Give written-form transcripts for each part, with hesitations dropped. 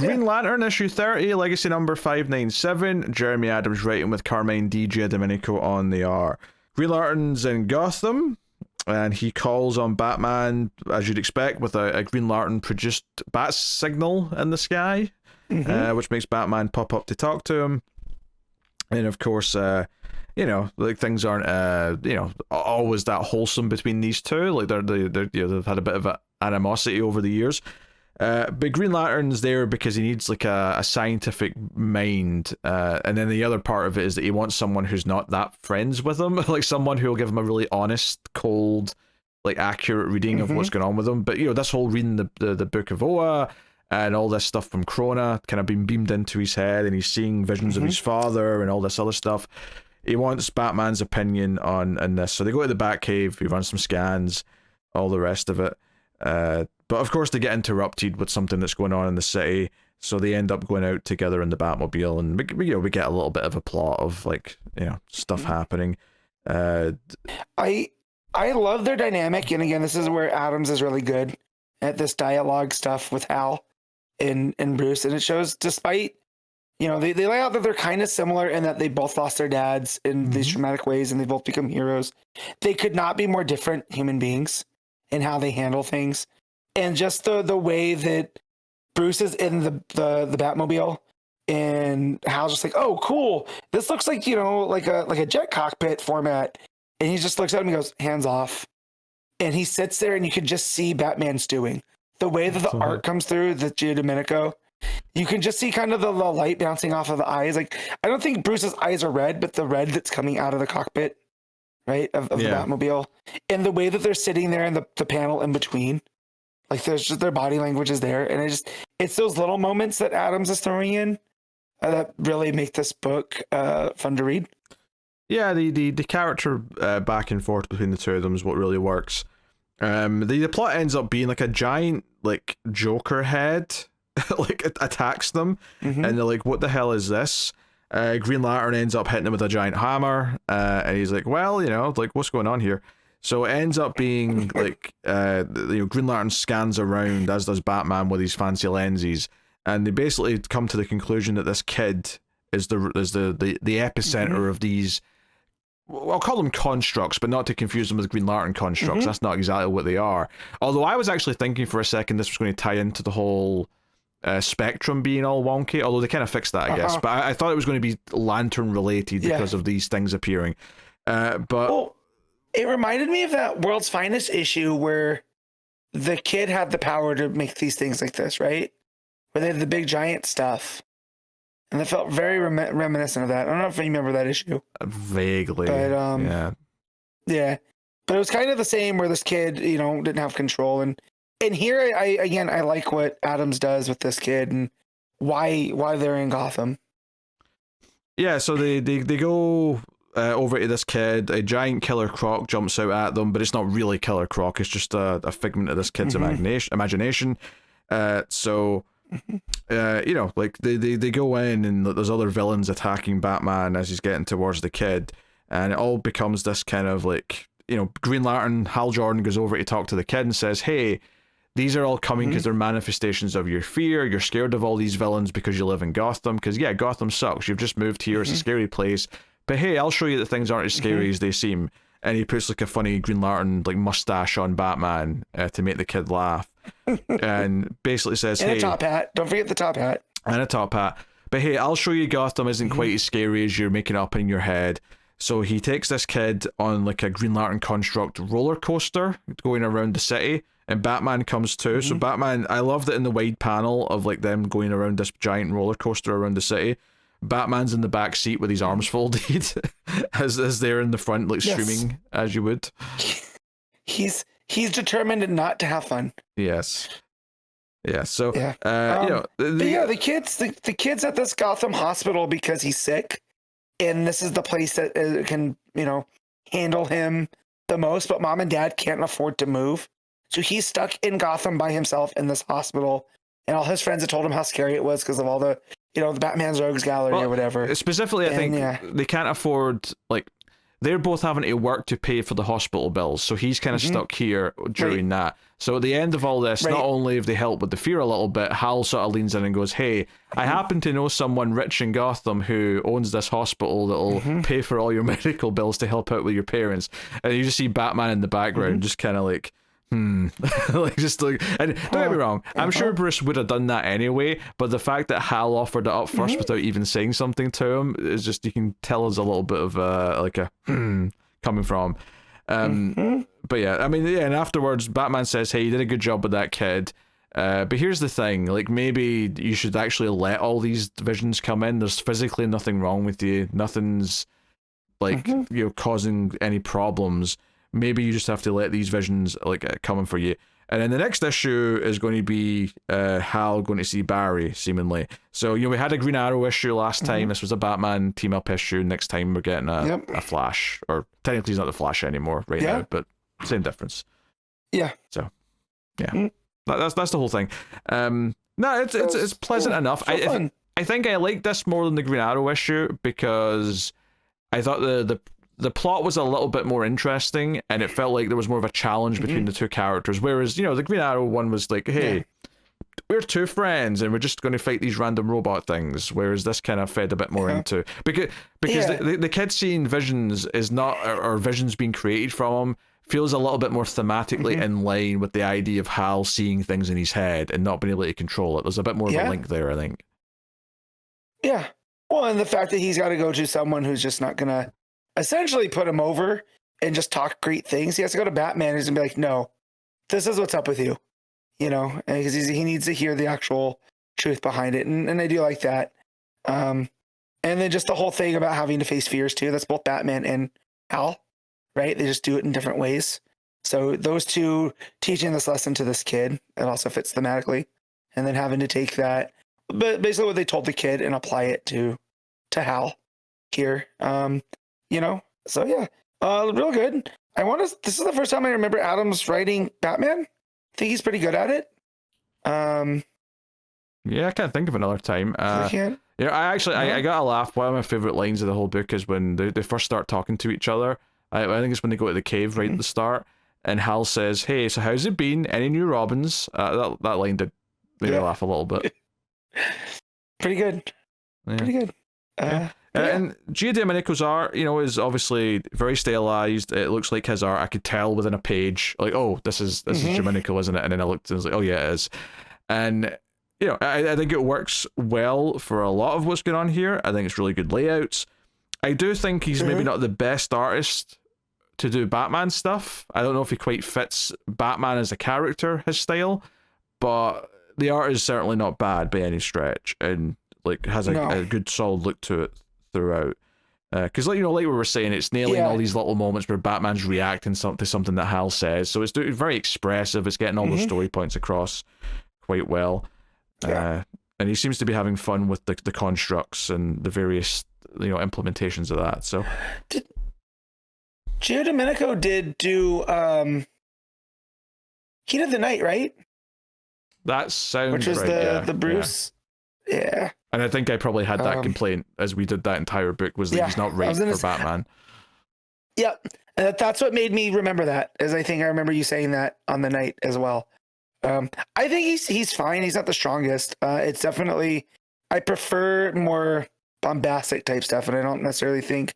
Green Lantern issue 30, Legacy number 597. Jeremy Adams writing with Carmine Di Giandomenico on the art. Green Lantern's in Gotham, and he calls on Batman, as you'd expect, with a Green Lantern produced bat signal in the sky, which makes Batman pop up to talk to him. And of course, you know, like things aren't, you know, always that wholesome between these two. Like they're you know, they've had a bit of animosity over the years. But Green Lantern's there because he needs like a scientific mind, and then the other part of it is that he wants someone who's not that friends with him, like someone who will give him a really honest, cold, like accurate reading of what's going on with him. But you know, this whole reading the Book of Oa and all this stuff from Krona kind of been beamed into his head, and he's seeing visions of his father and all this other stuff. He wants Batman's opinion on this, so they go to the Batcave. He runs some scans, all the rest of it. But of course they get interrupted with something that's going on in the city, so they end up going out together in the Batmobile, and we get a little bit of a plot of like, you know, stuff happening. I love their dynamic, and again, this is where Adams is really good at this dialogue stuff with Hal and Bruce, and it shows despite, you know, they lay out that they're kind of similar in that they both lost their dads in these traumatic ways, and they both become heroes. They could not be more different human beings in how they handle things. And just the way that Bruce is in the Batmobile, and Hal's just like, oh, cool. This looks like, you know, like a jet cockpit format. And he just looks at him and goes, hands off. And he sits there, and you can just see Batman stewing. The way that the art comes through, the Giandomenico, you can just see kind of the light bouncing off of the eyes. Like, I don't think Bruce's eyes are red, but the red that's coming out of the cockpit, right, of the Batmobile. And the way that they're sitting there in the panel in between. Like, there's just their body language is there, and it's those little moments that Adams is throwing in that really make this book fun to read. Yeah, the character back and forth between the two of them is what really works. The plot ends up being like a giant like Joker head like attacks them, and they're like, "What the hell is this?" Green Lantern ends up hitting him with a giant hammer, and he's like, "Well, you know, like what's going on here?" So it ends up being like, you know, Green Lantern scans around, as does Batman with his fancy lenses, and they basically come to the conclusion that this kid is the epicenter of these. Well, I'll call them constructs, but not to confuse them with Green Lantern constructs. That's not exactly what they are. Although I was actually thinking for a second this was going to tie into the whole spectrum being all wonky. Although they kind of fixed that, I guess. But I thought it was going to be Lantern related because of these things appearing. But. Well, it reminded me of that World's Finest issue where the kid had the power to make these things like this, right? Where they had the big giant stuff. And it felt very reminiscent of that. I don't know if you remember that issue. Vaguely. But, yeah. But it was kind of the same where this kid, you know, didn't have control. And here, I like what Adams does with this kid and why they're in Gotham. Yeah, so they go... over to this kid. A giant Killer Croc jumps out at them, but it's not really Killer Croc. It's just a figment of this kid's imagination. So, you know, like they go in, and there's other villains attacking Batman as he's getting towards the kid, and it all becomes this kind of like, you know, Green Lantern, Hal Jordan goes over to talk to the kid and says, "Hey, these are all coming because they're manifestations of your fear. You're scared of all these villains because you live in Gotham. Because yeah, Gotham sucks. You've just moved here. It's a scary place. But hey, I'll show you that things aren't as scary as they seem." And he puts like a funny Green Lantern like mustache on Batman to make the kid laugh, and basically says, and "Hey, a top hat. Don't forget the top hat." And a top hat. But hey, I'll show you Gotham isn't quite as scary as you're making up in your head. So he takes this kid on like a Green Lantern construct roller coaster going around the city, and Batman comes too. So Batman, I love that in the wide panel of like them going around this giant roller coaster around the city, Batman's in the back seat with his arms folded as they're in the front, like streaming as you would. He's determined not to have fun. Yes. Yeah. So you know, the kid's at this Gotham hospital because he's sick, and this is the place that can, you know, handle him the most. But mom and dad can't afford to move, so he's stuck in Gotham by himself in this hospital. And all his friends have told him how scary it was because of all the, you know, the Batman's Rogues Gallery or whatever. Specifically, I think they can't afford, like, they're both having to work to pay for the hospital bills, so he's kind of stuck here during that. So at the end of all this, not only have they helped with the fear a little bit, Hal sort of leans in and goes, hey, I happen to know someone rich in Gotham who owns this hospital that'll pay for all your medical bills to help out with your parents. And you just see Batman in the background just kind of like, like, just like, and don't get me wrong, I'm sure Bruce would have done that anyway, but the fact that Hal offered it up first without even saying something to him is just, you can tell there's a little bit of like a coming from. But yeah, I mean, yeah, and afterwards Batman says, hey, you did a good job with that kid, but here's the thing, like, maybe you should actually let all these visions come in. There's physically nothing wrong with you, nothing's like you know, causing any problems. Maybe you just have to let these visions like come in for you. And then the next issue is going to be Hal going to see Barry, seemingly. So, you know, we had a Green Arrow issue last time. This was a Batman team-up issue. Next time we're getting a Flash. Or technically he's not the Flash anymore now, but same difference. Yeah. So, yeah. That's the whole thing. No, it's pleasant enough. I think I like this more than the Green Arrow issue because I thought the plot was a little bit more interesting, and it felt like there was more of a challenge between the two characters. Whereas, you know, the Green Arrow one was like, hey, we're two friends and we're just going to fight these random robot things. Whereas this kind of fed a bit more into, because the kid seeing visions is not, or visions being created from him, feels a little bit more thematically in line with the idea of Hal seeing things in his head and not being able to control it. There's a bit more of a link there, I think. Yeah. Well, and the fact that he's got to go to someone who's just not going to essentially put him over and just talk great things. He has to go to Batman and be like, no, this is what's up with you, you know, because he needs to hear the actual truth behind it. And I do like that. And then just the whole thing about having to face fears too. That's both Batman and Hal, right? They just do it in different ways. So those two teaching this lesson to this kid, it also fits thematically. And then having to take that, but basically what they told the kid and apply it to Hal here. You know, so yeah, real good. This is the first time I remember Adams writing Batman. I think he's pretty good at it. Yeah, I can't think of another time. You know, I got a laugh. One of my favorite lines of the whole book is when they first start talking to each other. I think it's when they go to the cave right at the start, and Hal says, "Hey, so how's it been? Any new Robins?" That line did make me laugh a little bit. Pretty good. Yeah. Pretty good. And Giandomenico's art, you know, is obviously very stylized. It looks like his art. I could tell within a page, like, oh, this is Domenico, isn't it? And then I looked and I was like, oh yeah, it is. And you know, I think it works well for a lot of what's going on here. I think it's really good layouts. I do think he's maybe not the best artist to do Batman stuff. I don't know if he quite fits Batman as a character, his style, but the art is certainly not bad by any stretch, and like has a good solid look to it throughout. Because like, you know, like we were saying, it's nailing all these little moments where Batman's reacting to something that Hal says. So it's very expressive. It's getting all those story points across quite well. And he seems to be having fun with the constructs and the various, you know, implementations of that. So Giandomenico did do Heat of the Night, right? That sounds which was right, the Bruce. Yeah. And I think I probably had that complaint as we did that entire book, was that he's not right for Batman. Yep. That's what made me remember that, as I think I remember you saying that on the night as well. I think he's fine. He's not the strongest. It's definitely, I prefer more bombastic type stuff, and I don't necessarily think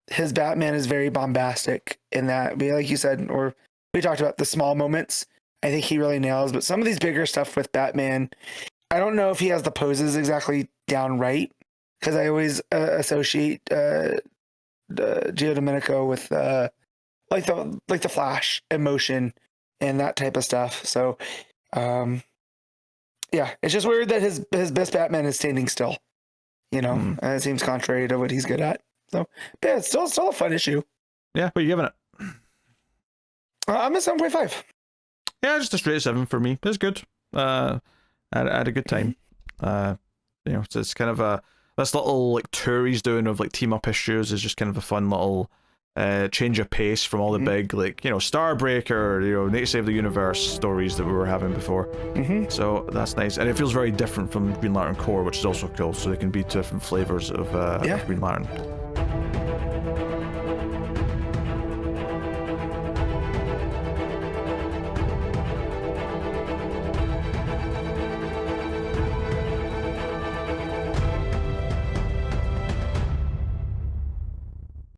his Batman is very bombastic in that. But like you said, or we talked about the small moments, I think he really nails. But some of these bigger stuff with Batman, I don't know if he has the poses exactly down right, because I always associate Giandomenico with like the Flash emotion and that type of stuff. So yeah, it's just weird that his best Batman is standing still. You know, it seems contrary to what he's good at. So yeah, it's still a fun issue. Yeah, what are you giving it? I'm at 7.5. Yeah, just a straight 7 for me. It's good. I had a good time. You know, it's kind of this little like tour he's doing of like team up issues is just kind of a fun little change of pace from all the big, like, you know, Starbreaker, you know, Need to Save the Universe stories that we were having before. So that's nice, and it feels very different from Green Lantern Corps, which is also cool. So they can be different flavors of Green Lantern.